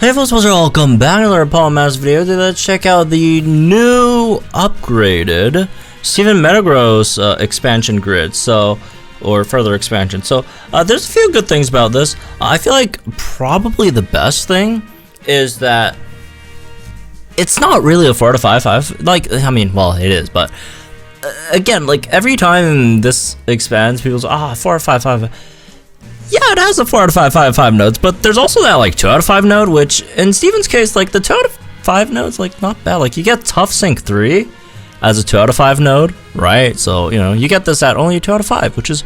Hey folks, welcome back to another Paul Mass video. Today let's check out the new upgraded Steven Metagross expansion grid, or further expansion. So there's a few good things about this. I feel like probably the best thing is that it's not really a 4 to 5/5. Like, I mean, well, it is, but again, like every time this expands, people's 4 or 5/5. Yeah, it has a 4 out of 5/5 nodes, but there's also that like 2 out of 5 node, which in Steven's case, like the 2 out of 5 nodes, like not bad. Like you get Tough Sync 3 as a 2 out of 5 node, right? So, you know, you get this at only a 2 out of 5, which is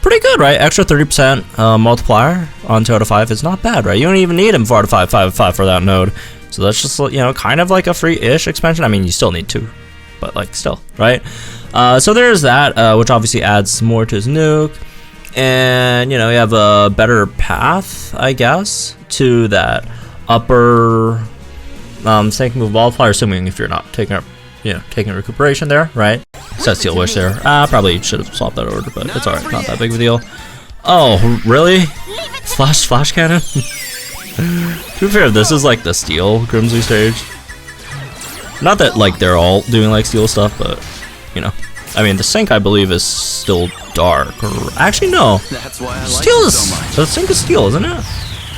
pretty good, right? Extra 30% multiplier on 2 out of 5 is not bad, right? You don't even need him 4 out of 5/5 for that node. So that's just, you know, kind of like a free-ish expansion. I mean, you still need 2, but like still, right? So there's that, which obviously adds more to his nuke. And, you know, you have a better path, I guess, to that upper Sync Move multiplier, assuming if you're not taking recuperation there, right? Set Steel Wish there. Probably should have swapped that order, but it's alright, not that big of a deal. Oh, really? Flash cannon? To be fair, this is like the Steel Grimsley stage. Not that like they're all doing like steel stuff, but you know. I mean, the Sync, I believe, is still dark. Or actually, no. That's why I like steel is so much. the Sync is steel, isn't it?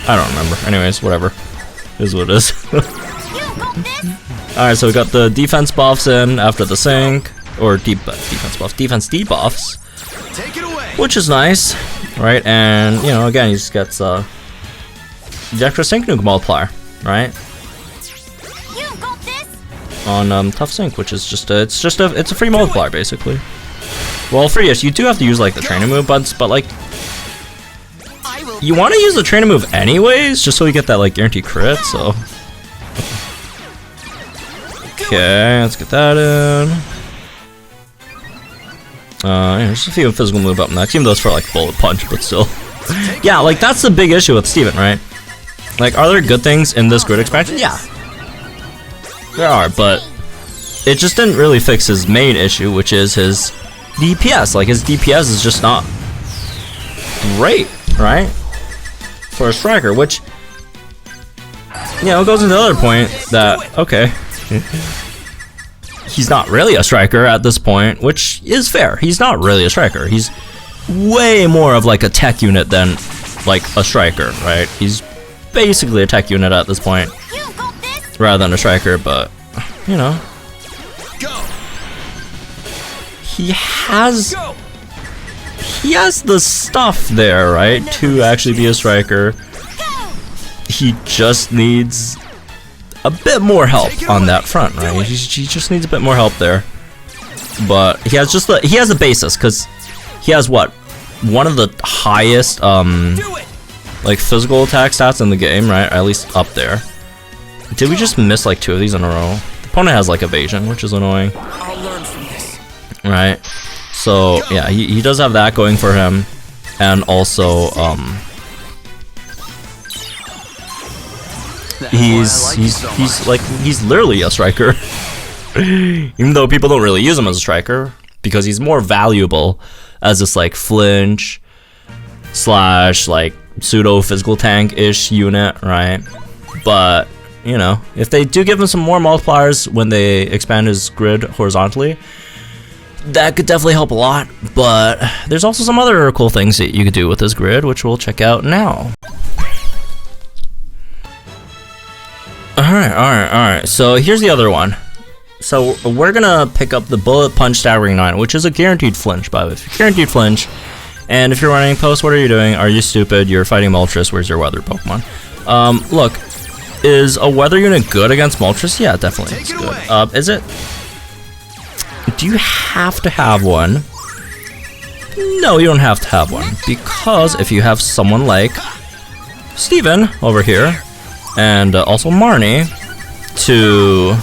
I don't remember. Anyways, whatever. It is what it is. Alright, so we got the defense buffs in after the Sync, or defense debuffs, Take it away. which is nice, right? And you know, again, he just gets the extra Sync Nuke multiplier, right? On Tough Sync, which is just it's a free multiplier basically. Well, free-ish. You do have to use like the training move buttons, but like you want to use the training move anyways, just so you get that like guaranteed crit. So okay, let's get that in. There's a few physical move up next, even though it's for like bullet punch, but still. Yeah, like that's the big issue with Steven, right? Like, are there good things in this grid expansion? Yeah. There are, but it just didn't really fix his main issue, which is his DPS. Like, his DPS is just not great, right? For a striker, which, you know, goes into the other point that, okay, he's not really a striker at this point, which is fair. He's not really a striker. He's way more of like a tech unit than like a striker, right? He's basically a tech unit at this point, rather than a striker, but you know, he has the stuff there, right, to actually be a striker. He just needs a bit more help on that front, right? He just needs a bit more help there. But he has just he has the basis, because he has what, one of the highest like physical attack stats in the game, right? At least up there. Did we just miss like 2 of these in a row? The opponent has like evasion, which is annoying. I'll learn from this. Right? So yeah, he does have that going for him. And also he's literally a striker. Even though people don't really use him as a striker, because he's more valuable as this like flinch / like pseudo physical tank-ish unit, right? But you know, if they do give him some more multipliers when they expand his grid horizontally, that could definitely help a lot. But there's also some other cool things that you could do with this grid, which we'll check out now. Alright, so here's the other one. So we're gonna pick up the Bullet Punch Staggering 9, which is a guaranteed flinch, by the way. If you're guaranteed flinch, and if you're running post, what are you doing? Are you stupid? You're fighting Moltres. Where's your weather Pokemon? Look, is a weather unit good against Moltres? Yeah, definitely it's good. Is it? Do you have to have one? No, you don't have to have one, because if you have someone like Steven over here, and also Marnie, to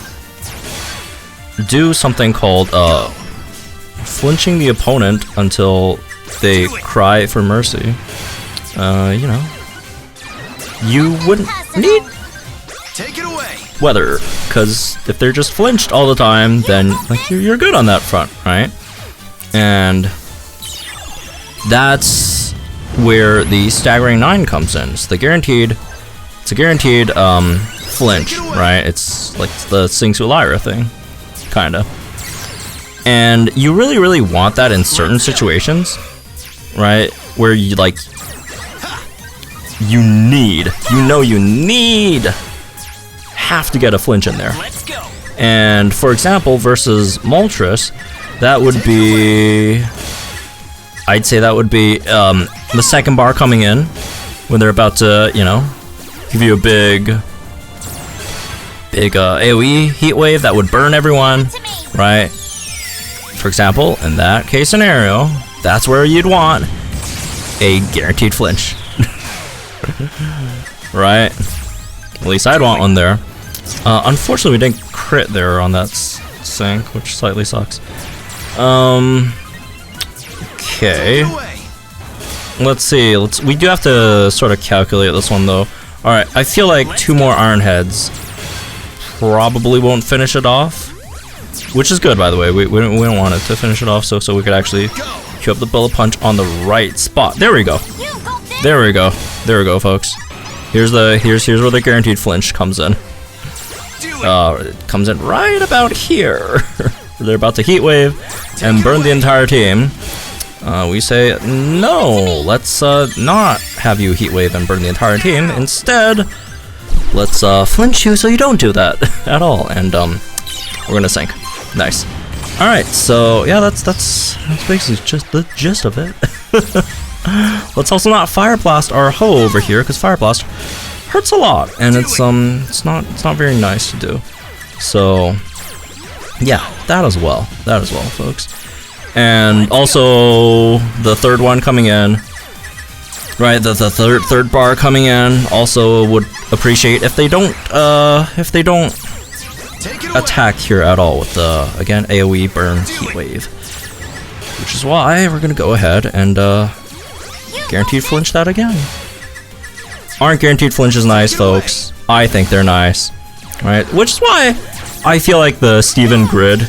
do something called flinching the opponent until they cry for mercy, you know, you wouldn't need weather, because if they're just flinched all the time, then like you're good on that front, right? And that's where the Staggering 9 comes in. It's the guaranteed It's a guaranteed flinch, right? It's like the Sync Nuke thing, kinda. And you really want that in certain situations, right? Where you like, you have to get a flinch in there. And for example, versus Moltres, that would be, I'd say that would be the second bar coming in when they're about to, you know, give you a big AoE heat wave that would burn everyone, right? For example, in that case scenario, that's where you'd want a guaranteed flinch. Right? At least I'd want one there. Unfortunately, we didn't crit there on that sync, which slightly sucks. Okay. Let's see. We do have to sort of calculate this one though. All right. I feel like 2 more Iron Heads probably won't finish it off, which is good, by the way. We don't want it to finish it off, so we could actually queue up the bullet punch on the right spot. There we go. There we go. There we go, folks. Here's where the guaranteed flinch comes in. It comes in right about here. They're about to heat wave and burn the entire team. We say no. Let's not have you heat wave and burn the entire team. Instead, let's flinch you so you don't do that at all. And we're gonna sync. Nice. All right. So yeah, that's basically just the gist of it. Let's also not Fire Blast our hoe over here, because Fire Blast hurts a lot, and it's not very nice to do. So yeah, that as well, folks. And also the third one coming in, right? The third bar coming in. Also would appreciate if they don't attack here at all with the again AoE burn heat wave, which is why we're gonna go ahead and guaranteed flinch that again. Aren't guaranteed flinches nice, folks? I think they're nice, right? Which is why I feel like the Steven Grid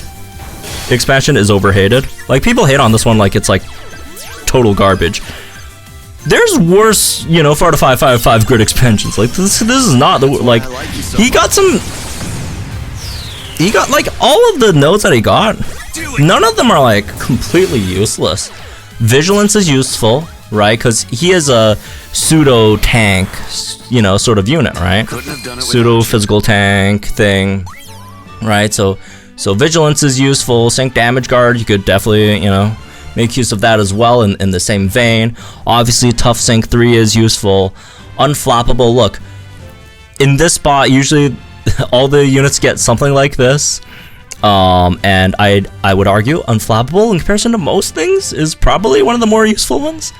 expansion is overhated. Like, people hate on this one like it's like total garbage. There's worse, you know, 4 to 5, 5, 5 grid expansions. Like, this is not the, like, he got like all of the nodes that he got. None of them are like completely useless. Vigilance is useful, right? Because he is a pseudo tank, you know, sort of unit, right? Pseudo physical tank thing, right? So vigilance is useful. Sync damage guard, you could definitely, you know, make use of that as well in the same vein. Obviously, tough sync 3 is useful. Unflappable, look, in this spot, usually all the units get something like this. And I would argue unflappable in comparison to most things is probably one of the more useful ones.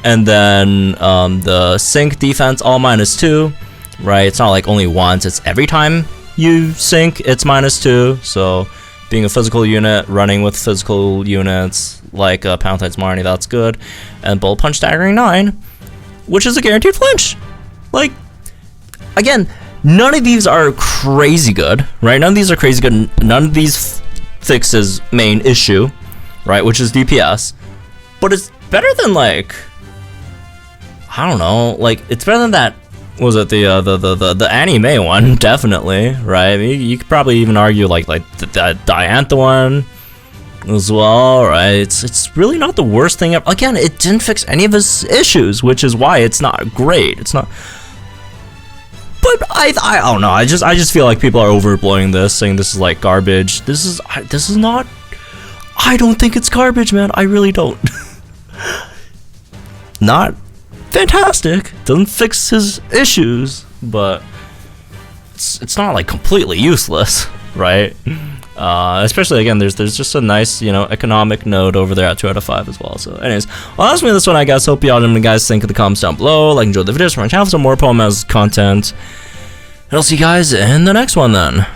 And then the sync defense all -2, right? It's not like only once, it's every time you sync it's -2. So being a physical unit, running with physical units like Palatine's Marnie, that's good. And Bullet Punch staggering 9, which is a guaranteed flinch. Like, again, none of these are crazy good, right? None of these are crazy good. None of these fix his main issue, right? Which is DPS. But it's better than, like, I don't know, like, it's better than that. What was it, the anime one? Definitely, right? I mean, you could probably even argue like the Diantha one as well, right? It's really not the worst thing ever. Again, it didn't fix any of his issues, which is why it's not great. It's not. But I don't know. I just feel like people are overblowing this, saying this is like garbage. This is not. I don't think it's garbage, man. I really don't. Not fantastic. Doesn't fix his issues, but it's not like completely useless, right? Especially again, there's just a nice, you know, economic node over there at 2 out of 5 as well. So anyways, well, that's me this one, I guess. Hope y'all guys think in the comments down below. Like, enjoy the videos from my channel for some more Poem content. And I'll see you guys in the next one then.